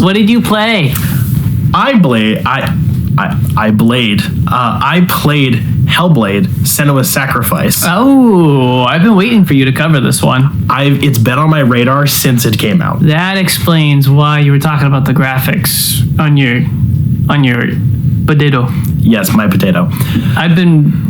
What did you play? I played Hellblade: Senua's Sacrifice. Oh, I've been waiting for you to cover this one. It's been on my radar since it came out. That explains why you were talking about the graphics on your potato. Yes, my potato. I've been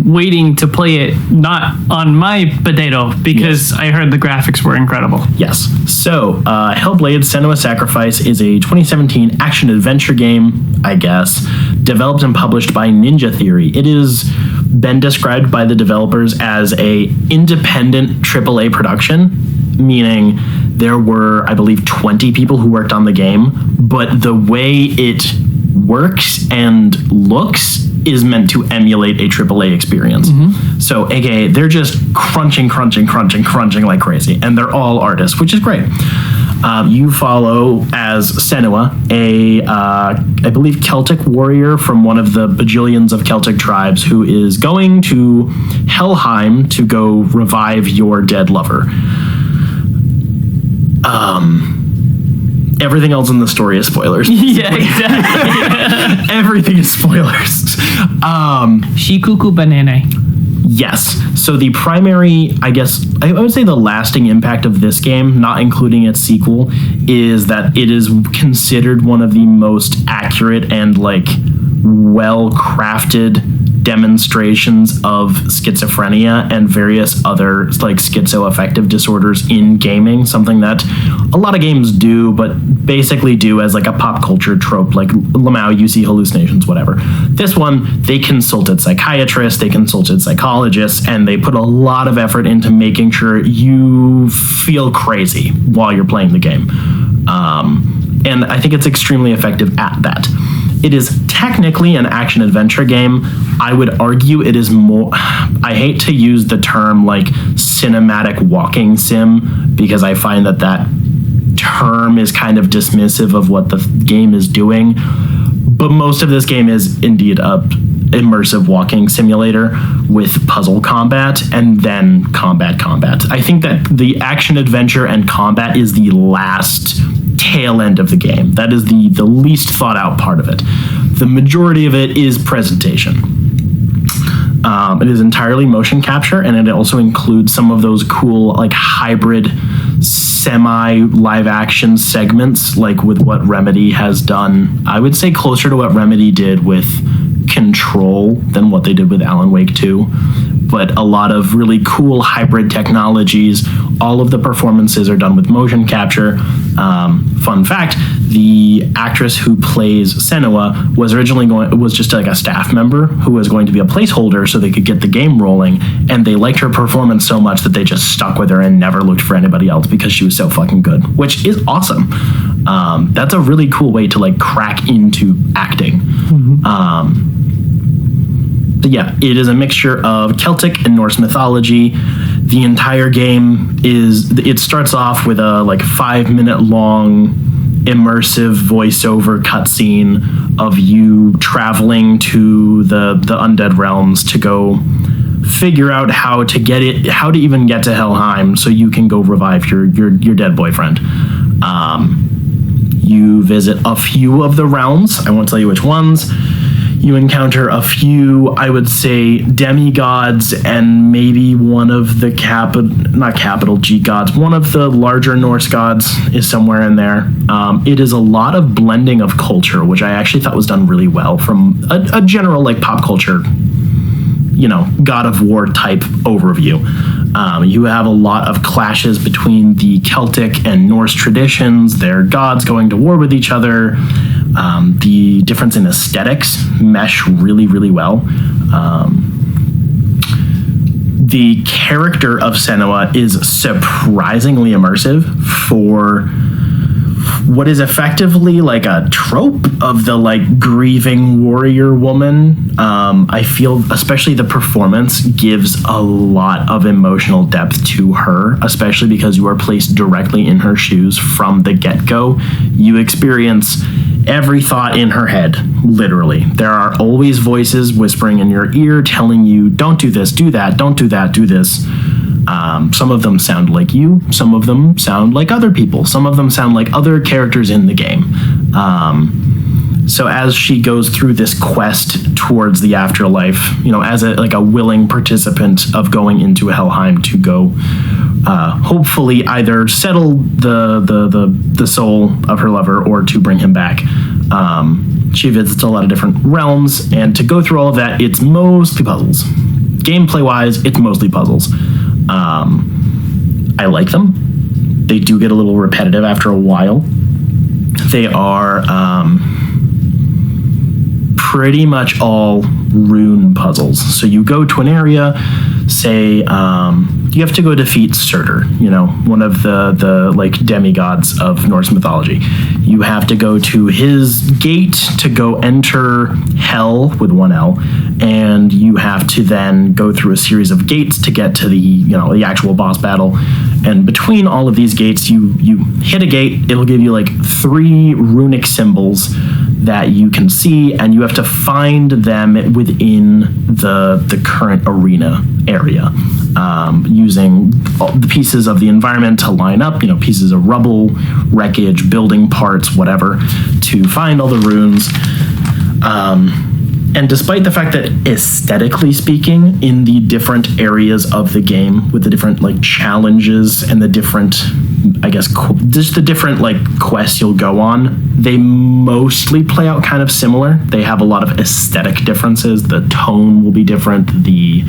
waiting to play it, not on my potato, because I heard the graphics were incredible. Yes. So, Hellblade: Senua's Sacrifice is a 2017 action-adventure game, I guess, developed and published by Ninja Theory. It has been described by the developers as a independent AAA production, meaning there were, I believe, 20 people who worked on the game, but the way it works and looks is meant to emulate a AAA experience. Mm-hmm. So, aka, they're just crunching like crazy, and they're all artists, which is great. You follow as Senua, I believe, Celtic warrior from one of the bajillions of Celtic tribes who is going to Helheim to go revive your dead lover. Everything else in the story is spoilers. Yeah, exactly. Everything is spoilers. Shikuku banane. Yes. So the primary, I guess, I would say the lasting impact of this game, not including its sequel, is that it is considered one of the most accurate and well-crafted demonstrations of schizophrenia and various other schizoaffective disorders in gaming, something that a lot of games do, but basically do as a pop culture trope, like Lamau, you see hallucinations, whatever. This one, they consulted psychiatrists, they consulted psychologists, and they put a lot of effort into making sure you feel crazy while you're playing the game. And I think it's extremely effective at that. It is technically an action-adventure game. I would argue it is more... I hate to use the term cinematic walking sim, because I find that term is kind of dismissive of what the game is doing. But most of this game is indeed a immersive walking simulator with puzzle combat and then combat. I think that the action-adventure and combat is the last tail end of the game. That is the least thought out part of it. The majority of it is presentation. It is entirely motion capture, and it also includes some of those cool hybrid semi-live action segments, with what Remedy has done. I would say closer to what Remedy did with Control than what they did with Alan Wake 2. But a lot of really cool hybrid technologies. All of the performances are done with motion capture. Fun fact, the actress who plays Senua was originally was just a staff member who was going to be a placeholder so they could get the game rolling, and they liked her performance so much that they just stuck with her and never looked for anybody else because she was so fucking good, which is awesome. That's a really cool way to crack into acting. Mm-hmm. But yeah, it is a mixture of Celtic and Norse mythology. The entire game it starts off with a 5-minute long immersive voiceover cutscene of you traveling to the undead realms to go figure out how to even get to Helheim so you can go revive your dead boyfriend. You visit a few of the realms. I won't tell you which ones. You encounter a few, I would say, demigods and maybe one of the G gods. One of the larger Norse gods is somewhere in there. It is a lot of blending of culture, which I actually thought was done really well from a general pop culture, God of War type overview. You have a lot of clashes between the Celtic and Norse traditions, their gods going to war with each other. The difference in aesthetics mesh really, really well. The character of Senua is surprisingly immersive for what is effectively a trope of the grieving warrior woman. I feel especially the performance gives a lot of emotional depth to her, especially because you are placed directly in her shoes from the get-go. You experience every thought in her head, literally. There are always voices whispering in your ear telling you, don't do this, do that, don't do that, do this. Some of them sound like you. Some of them sound like other people. Some of them sound like other characters in the game. So as she goes through this quest towards the afterlife, as a willing participant of going into Helheim to go, hopefully either settle the soul of her lover or to bring him back. She visits a lot of different realms, and to go through all of that, it's mostly puzzles. Gameplay-wise, it's mostly puzzles. I like them. They do get a little repetitive after a while. They are pretty much all rune puzzles. So you go to an area, say you have to go defeat Surtur, one of the like demigods of Norse mythology. You have to go to his gate to go enter Hell with one L, and you have to then go through a series of gates to get to the actual boss battle. And between all of these gates, you hit a gate, it'll give you like 3 runic symbols that you can see, and you have to find them within the current arena area, using all the pieces of the environment to line up, pieces of rubble, wreckage, building parts, whatever, to find all the runes. And despite the fact that aesthetically speaking, in the different areas of the game, with the different like challenges and the different, just the different like quests you'll go on, they mostly play out kind of similar. They have a lot of aesthetic differences. The tone will be different. The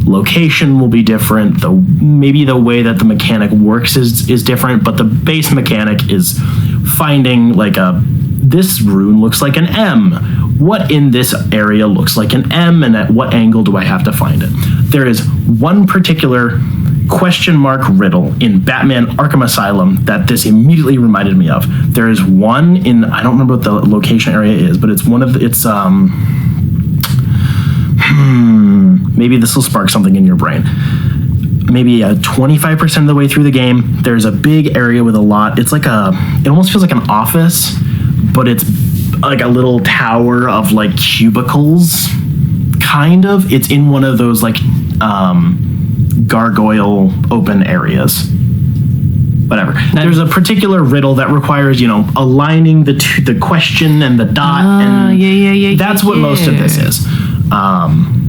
location will be different. Maybe the way that the mechanic works is different, but the base mechanic is finding this rune looks like an M. What in this area looks like an M, and at what angle do I have to find it? There is one particular question mark riddle in Batman Arkham Asylum that this immediately reminded me of. There is one in, I don't remember what the location area is, but it's maybe this will spark something in your brain. Maybe 25% of the way through the game, there's a big area with a lot. It's it almost feels like an office, but it's like a little tower of like cubicles, kind of. It's in one of those like gargoyle open areas. Whatever. There's a particular riddle that requires, aligning the question and the dot, and that's what most of this is.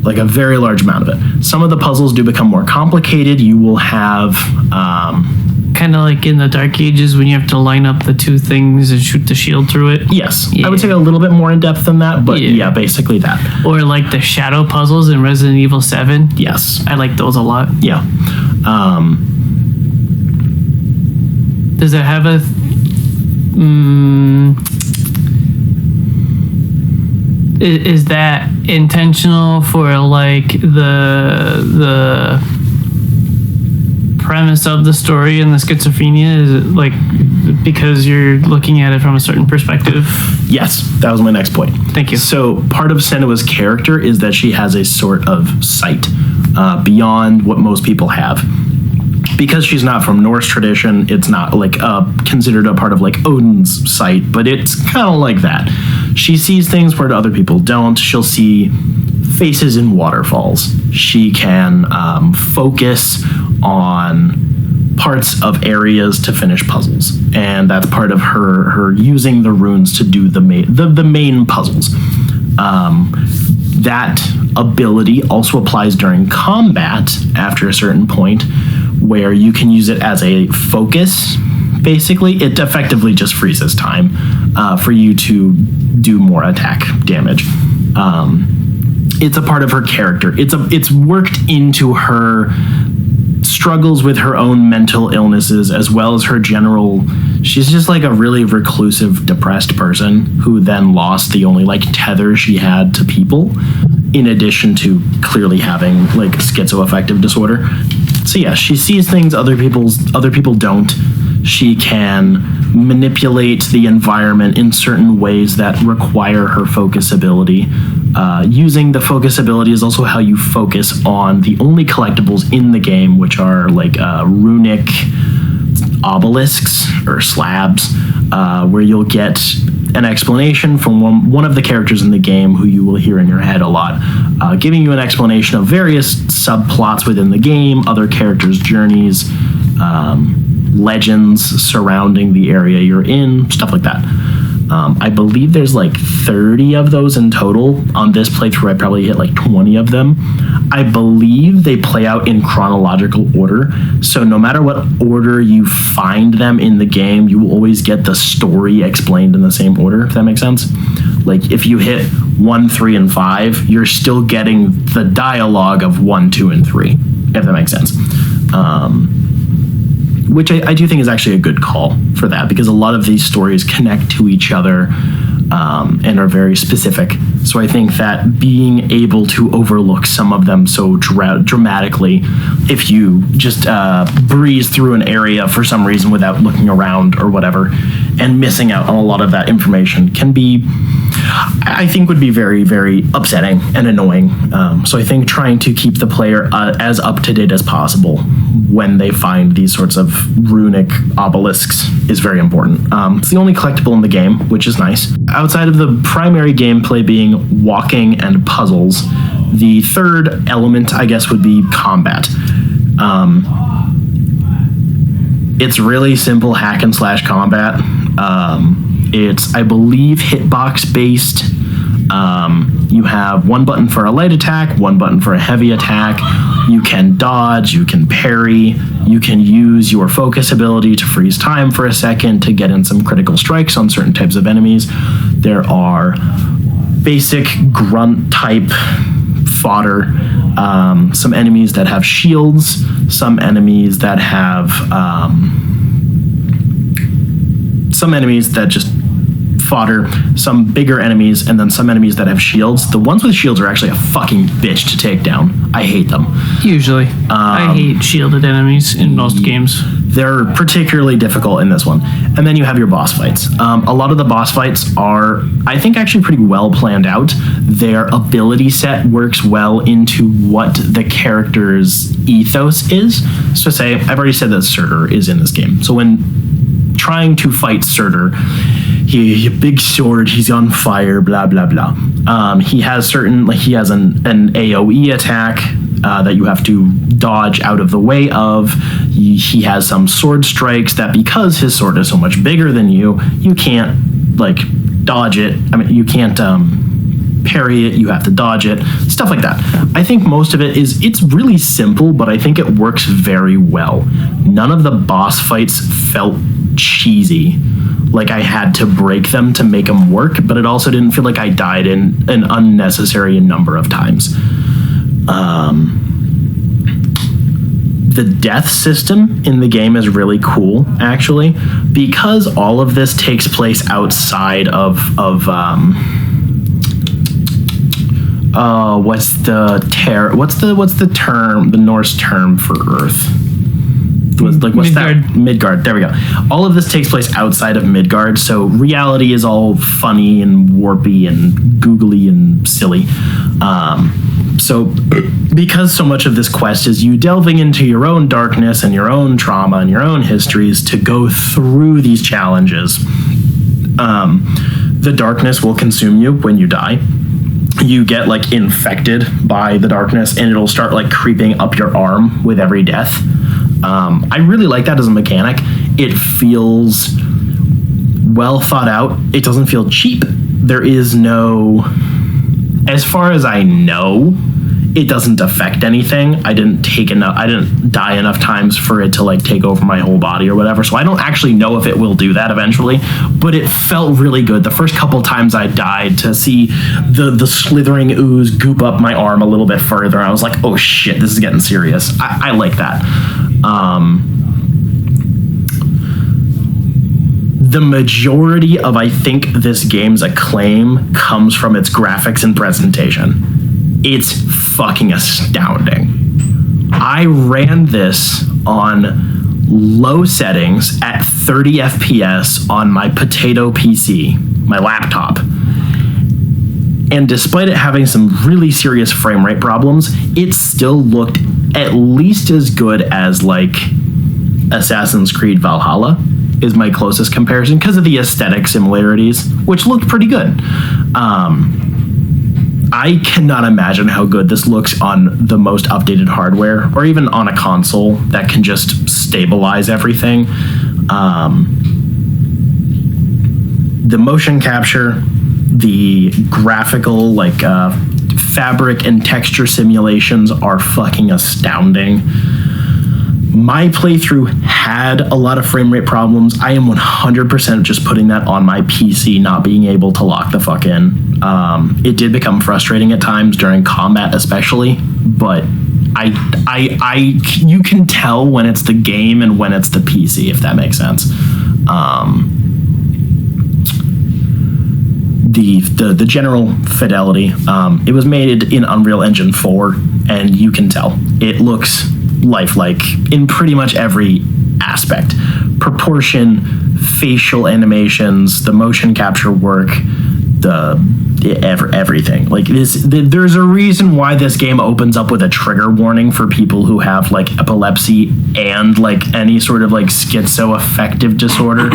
Like a very large amount of it. Some of the puzzles do become more complicated. You will have kind of like in the Dark Ages when you have to line up the 2 things and shoot the shield through it. Yes. Yeah. I would say a little bit more in depth than that, but yeah, basically that. Or like the shadow puzzles in Resident Evil 7. Yes. I like those a lot. Yeah. Does it have a is that intentional for like the premise of the story and the schizophrenia? Is it like because you're looking at it from a certain perspective? Yes, that was my next point. Thank you. So part of Senua's character is that she has a sort of sight beyond what most people have. Because she's not from Norse tradition, it's not like considered a part of like Odin's sight, but it's kind of like that. She sees things where other people don't. She'll see faces in waterfalls. She can focus on parts of areas to finish puzzles, and that's part of her using the runes to do the main puzzles. That ability also applies during combat after a certain point, where you can use it as a focus. Basically, it effectively just freezes time for you to do more attack damage. It's a part of her character. It's worked into her struggles with her own mental illnesses, as well as her general. She's just like a really reclusive, depressed person who then lost the only like tether she had to people, in addition to clearly having like schizoaffective disorder. So yeah, she sees things other people don't. She can manipulate the environment in certain ways that require her focus ability. Using the focus ability is also how you focus on the only collectibles in the game, which are like runic obelisks or slabs, where you'll get an explanation from one of the characters in the game who you will hear in your head a lot, giving you an explanation of various subplots within the game, other characters' journeys, legends surrounding the area you're in, stuff like that. I believe there's like 30 of those in total. On this playthrough, I probably hit like 20 of them. I believe they play out in chronological order. So no matter what order you find them in the game, you will always get the story explained in the same order, if that makes sense. Like if you hit 1, 3, and 5, you're still getting the dialogue of 1, 2, and 3, if that makes sense. Which I do think is actually a good call for that, because a lot of these stories connect to each other and are very specific. So I think that being able to overlook some of them so dramatically, if you just breeze through an area for some reason without looking around or whatever, and missing out on a lot of that information can be, I think, would be very, very upsetting and annoying. So I think trying to keep the player as up to date as possible when they find these sorts of runic obelisks is very important. It's the only collectible in the game, which is nice. Outside of the primary gameplay being walking and puzzles, the third element, I guess, would be combat. It's really simple hack and slash combat. It's, I believe, hitbox based. You have one button for a light attack, one button for a heavy attack. You can dodge, you can parry, you can use your focus ability to freeze time for a second to get in some critical strikes on certain types of enemies. There are basic grunt type fodder, some enemies that have shields, some enemies that have some enemies that just fodder, some bigger enemies, and then some enemies that have shields. The ones with shields are actually a fucking bitch to take down. I hate them. Usually. I hate shielded enemies in most games. They're particularly difficult in this one. And then you have your boss fights. A lot of the boss fights are, I think, actually pretty well planned out. Their ability set works well into what the character's ethos is. So say, I've already said that Surtur is in this game. So when trying to fight Surtur, he a big sword, he's on fire, blah, blah, blah. He has certain, like he has an AoE attack that you have to dodge out of the way of. He has some sword strikes that, because his sword is so much bigger than you, you can't like dodge it. I mean, you can't parry it, you have to dodge it, stuff like that. I think most of it is, it's really simple, but I think it works very well. None of the boss fights felt cheesy, like I had to break them to make them work, but it also didn't feel like I died in an unnecessary number of times. The death system in the game is really cool, actually, because all of this takes place outside of what's the term, the Norse term for Earth? What's Midgard. that? Midgard. There we go. All of this takes place outside of Midgard, so reality is all funny and warpy and googly and silly. So because so much of this quest is you delving into your own darkness and your own trauma and your own histories to go through these challenges, the darkness will consume you when you die. You get like infected by the darkness and it'll start like creeping up your arm with every death. I really like that as a mechanic. It feels well thought out. It doesn't feel cheap. There is no, as far as I know, it doesn't affect anything. I didn't die enough times for it to like take over my whole body or whatever. So I don't actually know if it will do that eventually, but it felt really good. The first couple times I died, to see the slithering ooze goop up my arm a little bit further, I was like, oh shit, this is getting serious. I like that. The majority of, I think, this game's acclaim comes from its graphics and presentation. It's fucking astounding. I ran this on low settings at 30 FPS on my potato PC, my laptop. And despite it having some really serious frame rate problems, it still looked at least as good as like Assassin's Creed Valhalla. is my closest comparison because of the aesthetic similarities, which looked pretty good. I cannot imagine how good this looks on the most updated hardware, or even on a console that can just stabilize everything. The motion capture, the graphical, like, fabric and texture simulations are fucking astounding. My playthrough had a lot of frame rate problems. I am 100% just putting that on my PC not being able to lock the fuck in. It did become frustrating at times during combat, especially, but you can tell when it's the game and when it's the PC, if that makes sense. The general fidelity, it was made in Unreal Engine 4, and you can tell it looks lifelike in pretty much every aspect. Proportion, facial animations, the motion capture work, everything. Like this, there's a reason why this game opens up with a trigger warning for people who have like epilepsy and like any sort of like schizoaffective disorder.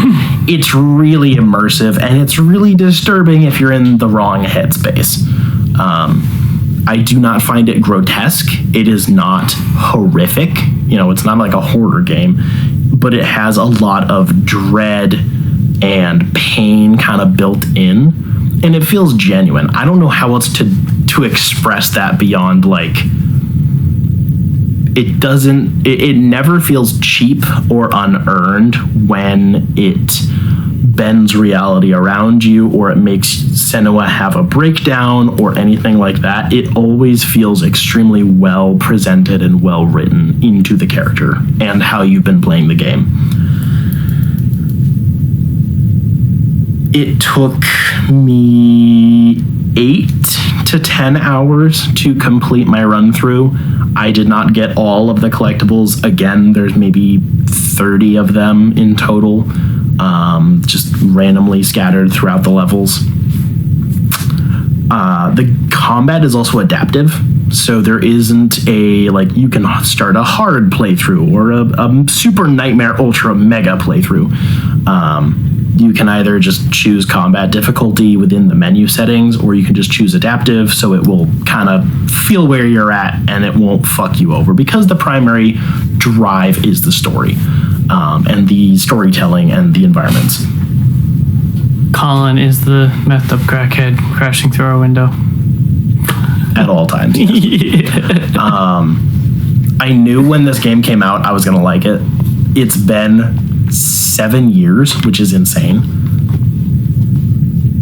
It's really immersive, and it's really disturbing if you're in the wrong headspace. I do not find it grotesque. It is not horrific. You know, it's not like a horror game, but it has a lot of dread and pain kind of built in, and it feels genuine. I don't know how else to express that beyond like, it never feels cheap or unearned when it bends reality around you, or it makes Senua have a breakdown or anything like that. It always feels extremely well presented and well written into the character and how you've been playing the game. It took me 8 to 10 hours to complete my run through. I did not get all of the collectibles. Again, there's maybe 30 of them in total, just randomly scattered throughout the levels. The combat is also adaptive, so there isn't a, like, you can start a hard playthrough or a super nightmare ultra mega playthrough. You can either just choose combat difficulty within the menu settings, or you can just choose adaptive, so it will kind of feel where you're at and it won't fuck you over, because the primary drive is the story, and the storytelling and the environments. Colin is the methed up crackhead crashing through our window at all times. I knew when this game came out I was gonna like it. It's been 7 years, which is insane.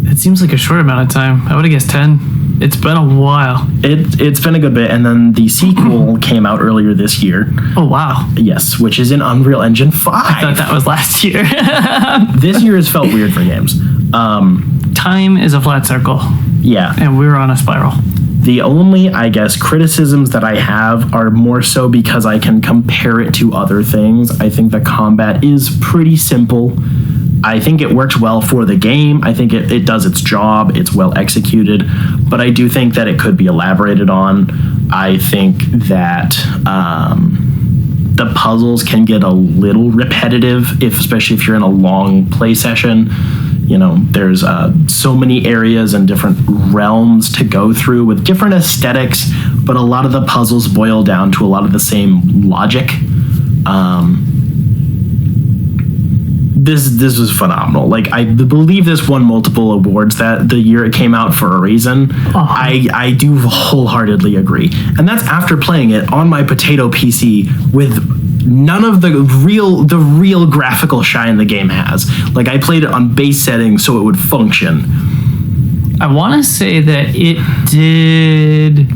It seems like a short amount of time. I would have guessed 10. It's been a while. It's been a good bit, and then the sequel came out earlier this year. Oh, wow. Yes, which is in Unreal Engine 5. I thought that was last year. This year has felt weird for games. Time is a flat circle. Yeah. And we're on a spiral. The only, I guess, criticisms that I have are more so because I can compare it to other things. I think the combat is pretty simple. I think it works well for the game. I think it does its job. It's well executed. But I do think that it could be elaborated on. I think that the puzzles can get a little repetitive, especially if you're in a long play session. You know, there's so many areas and different realms to go through with different aesthetics, but a lot of the puzzles boil down to a lot of the same logic. This was phenomenal. Like, I believe this won multiple awards that the year it came out for a reason. I do wholeheartedly agree. And that's after playing it on my potato PC with none of the real graphical shine the game has. Like, I played it on base settings so it would function. I want to say that it did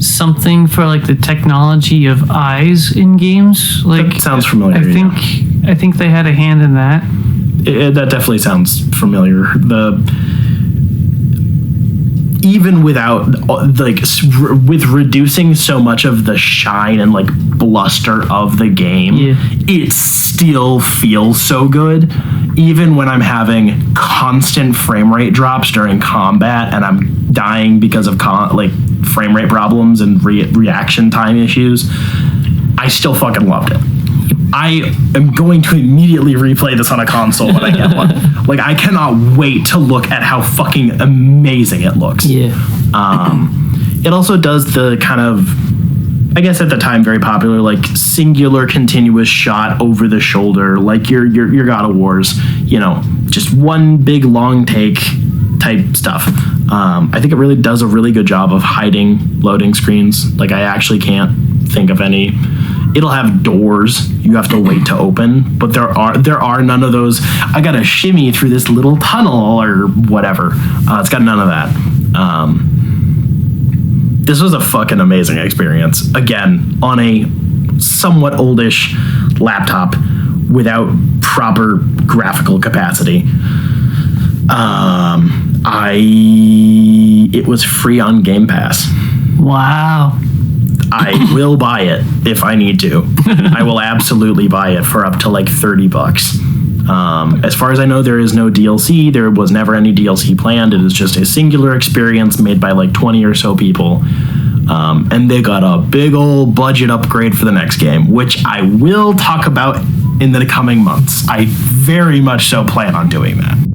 something for like the technology of eyes in games. Like, that sounds familiar. I think they had a hand in that. That definitely sounds familiar. Even without, like, with reducing so much of the shine and like bluster of the game, it still feels so good. Even when I'm having constant frame rate drops during combat and I'm dying because of frame rate problems and reaction time issues, I still fucking loved it. I am going to immediately replay this on a console when I get one. Like, I cannot wait to look at how fucking amazing it looks. Yeah. It also does the kind of, I guess at the time very popular, like singular continuous shot over the shoulder, like your God of Wars, you know, just one big long take type stuff. I think it really does a really good job of hiding loading screens. Like, I actually can't think of any. It'll have doors you have to wait to open, but there are none of those. I gotta shimmy through this little tunnel or whatever. It's got none of that. This was a fucking amazing experience. Again, on a somewhat oldish laptop without proper graphical capacity. It was free on Game Pass. Wow. I will buy it if I need to. I will absolutely buy it for up to like $30. As far as I know, there is no DLC. There was never any DLC planned. It is just a singular experience made by like 20 or so people. And they got a big old budget upgrade for the next game, which I will talk about in the coming months. I very much so plan on doing that.